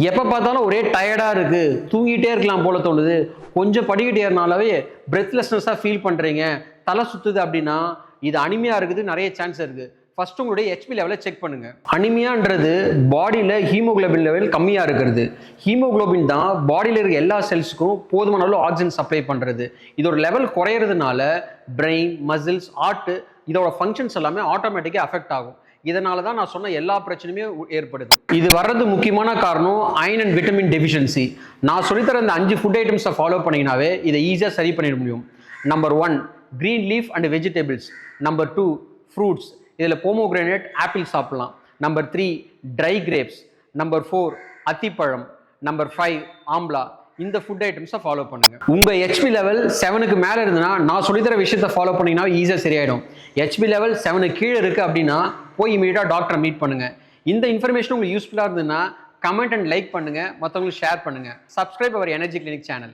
எப்போ பார்த்தாலும் ஒரே டயர்டாக இருக்குது, தூங்கிட்டே இருக்கலாம் போல தோணுது, கொஞ்சம் படிக்கிட்டே ஏறினாலே பிரெத்லெஸ்னஸாக ஃபீல் பண்ணுறீங்க, தலை சுற்றுது அப்படின்னா இது அனிமியா இருக்குது நிறைய சான்ஸ் இருக்குது. ஃபர்ஸ்ட் உங்களுடைய ஹெச்பி லெவலை செக் பண்ணுங்க. அனிமியான்றது பாடியில் ஹீமோகுளோபின் லெவல் கம்மியாக இருக்கிறது. ஹீமோகுளோபின் தான் பாடியில் இருக்க எல்லா செல்ஸுக்கும் போதுமான அளவு ஆக்சிஜன் சப்ளை பண்ணுறது. இதோட லெவல் குறையிறதுனால பிரெயின், மசில்ஸ், ஹார்ட் இதோட ஃபங்க்ஷன்ஸ் எல்லாமே ஆட்டோமேட்டிக்காக அஃபெக்ட் ஆகும். இதனால தான் நான் சொன்ன எல்லா பிரச்சனையுமே ஏற்படுது. இது வர்றது முக்கியமான காரணம் அயன் அண்ட் விட்டமின் டெஃபிஷியன்சி. நான் சொல்லித்தர இந்த 5 ஃபுட் ஐட்டம்ஸை ஃபாலோ பண்ணிங்கனாவே இதை ஈஸியாக சரி பண்ணிட முடியும். Number 1 green leaf and vegetables. Number 2 fruits. இதில் போமோகிரானேட், ஆப்பிள் சாப்பிடலாம். Number 3 try grapes. நம்பர் 4 அத்திப்பழம். நம்பர் 5 ஆம்லா. இந்த ஃபுட் ஐட்டம்ஸை ஃபாலோ பண்ணுங்க. உங்க ஹெச்பி லெவல் 7க்கு மேலே இருந்ததுன்னா நான் சொல்லித்தர விஷயத்தை ஃபாலோ பண்ணீங்கன்னா ஈஸியாக சரியாயிடும். ஹெச்பி லெவல் 7க்கு கீழே இருக்கு அப்படின்னா போய் இமீடியட்டாக டாக்டரை மீட் பண்ணுங்க. இந்த இன்ஃபர்மேஷன் உங்களுக்கு யூஸ்ஃபுல்லாக இருந்ததுன்னா கமெண்ட் அண்ட் லைக் பண்ணுங்க, மற்றவங்களுக்கு ஷேர் பண்ணுங்க. Subscribe our energy clinic channel.